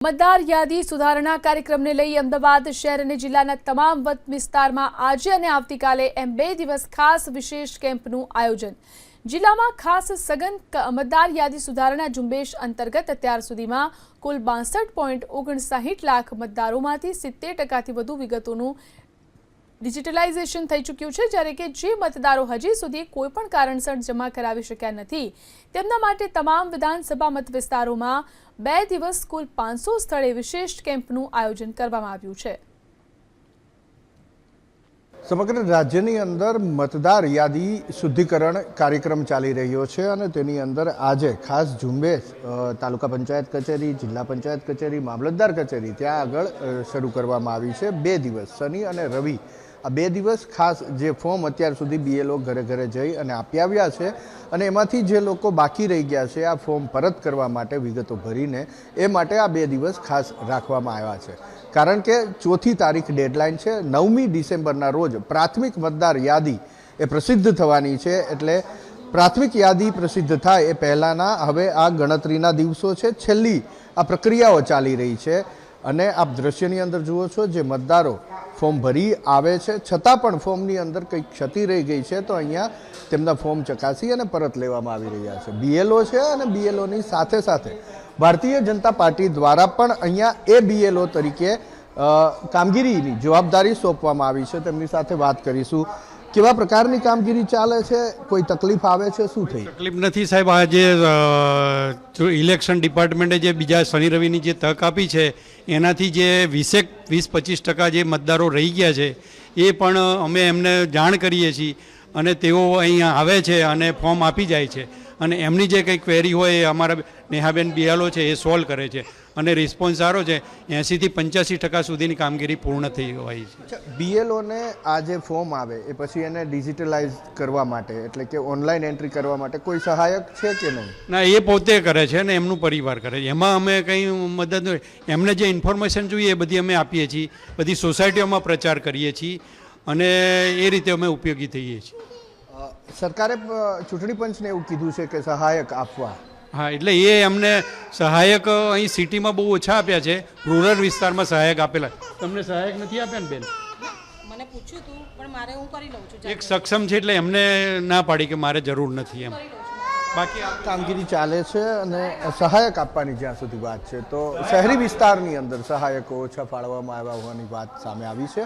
મતદાર યાદી સુધારણા કાર્યક્રમને લઈ અમદાવાદ શહેર અને જિલ્લાના તમામ વિસ્તારમાં આજે અને આવતીકાલે એમ 2 દિવસ ખાસ વિશેષ કેમ્પનું આયોજન। જિલ્લામાં ખાસ સઘન મતદાર યાદી સુધારણા ઝુંબેશ અંતર્ગત અત્યાર સુધીમાં કુલ 62.59 લાખ મતદારોમાંથી 70% વધુ વિગતોનું ડિજિટલાઇઝેશન થઈ ચૂક્યું છે, જ્યારે કે જે મતદારો હજી સુધી કોઈપણ કારણસર જમા કરાવી શક્યા નથી તેમના માટે તમામ વિધાનસભા મત વિસ્તારોમાં 2 દિવસ કુલ 500 સ્થળે વિશેષ કેમ્પનું આયોજન કરવામાં આવ્યું છે। સમગ્ર રાજ્યની અંદર મતદાર યાદી શુદ્ધિકરણ કાર્યક્રમ ચાલી રહ્યો છે અને તેની અંદર આજે ખાસ ઝુંબેશ તાલુકા પંચાયત કચેરી, જિલ્લા પંચાયત કચેરી, મામલતદાર કચેરી ત્યાં આગળ શરૂ કરવામાં આવી છે। 2 દિવસ શનિ અને રવિ આ 2 દિવસ ખાસ જે ફોર્મ અત્યાર સુધી બીએલઓ ઘરે ઘરે જઈ અને આપી આવ્યા છે અને એમાંથી જે લોકો બાકી રહી ગયા છે આ ફોર્મ પરત કરવા માટે વિગતો ભરીને એ માટે આ 2 દિવસ ખાસ રાખવામાં આવ્યા છે, કારણ કે 4મી તારીખ ડેડલાઇન છે। 9મી ડિસેમ્બરના રોજ પ્રાથમિક મતદાર યાદી એ પ્રસિદ્ધ થવાની છે, એટલે પ્રાથમિક યાદી પ્રસિદ્ધ થાય એ પહેલાંના હવે આ ગણતરીના દિવસો છે। છેલ્લી આ પ્રક્રિયાઓ ચાલી રહી છે અને આપ દ્રશ્યની અંદર જુઓ છો જે મતદારો ફોર્મ ભરી આવે છે છતાં પણ ફોર્મની અંદર કંઈક ક્ષતિ રહી ગઈ છે તો અહીંયા તેમના ફોર્મ ચકાસી અને પરત લેવામાં આવી રહ્યા છે। બીએલઓ છે અને બીએલઓની સાથે સાથે ભારતીય જનતા પાર્ટી દ્વારા પણ અહીંયા એ બીએલઓ તરીકે કામગીરીની જવાબદારી સોંપવામાં આવી છે। તેમની સાથે વાત કરીશું। કેવા પ્રકારની કામગીરી ચાલે છે? કોઈ તકલીફ આવે છે? શું થઈ? તકલીફ નથી સાહેબ। આ જે ઇલેક્શન ડિપાર્ટમેન્ટે જે બીજા શનિ રવિની જે તક આપી છે એનાથી જે 20-25% જે મતદારો રહી ગયા છે એ પણ અમે એમને જાણ કરીએ છીએ અને તેઓ અહીંયા આવે છે અને ફોર્મ આપી જાય છે અને એમની જે કંઈ ક્વેરી હોય એ અમારા નેહાબેન બિયાલો છે એ સોલ્વ કરે છે અને રિસ્પોન્સ સારો છે। 80-85% સુધીની કામગીરી પૂર્ણ થઈ હોય છે। બીએલઓને આ જે ફોર્મ આવે એ પછી એને ડિજિટલાઇઝ કરવા માટે એટલે કે ઓનલાઈન એન્ટ્રી કરવા માટે કોઈ સહાયક છે કે નહીં? ના, એ પોતે કરે છે અને એમનું પરિવાર કરે છે, એમાં અમે કંઈ મદદ એમને જે ઇન્ફોર્મેશન જોઈએ એ બધી અમે આપીએ છીએ, બધી સોસાયટીઓમાં પ્રચાર કરીએ છીએ અને એ રીતે અમે ઉપયોગી થઈએ છીએ। સરકારે ચૂંટણી પંચને એવું કીધું છે કે સહાયક આપવા। હા, એટલે એ અમને સહાયક અહીં સિટીમાં બહુ ઓછા આપ્યા છે, રૂરલ વિસ્તારમાં સહાયક આપેલા। તમને સહાયક નથી આપ્યા ને બેન? મને પૂછ્યું હતું પણ મારે હું કરી લઉં છું। એક સક્ષમ છે એટલે એમને ના પાડી કે મારે જરૂર નથી એમ। બાકી કામગીરી ચાલે છે અને સહાયક આપવાની જ્યાં સુધી વાત છે તો શહેરી વિસ્તારની અંદર સહાયકો ઓછા ફાળવવામાં આવ્યા હોવાની વાત સામે આવી છે।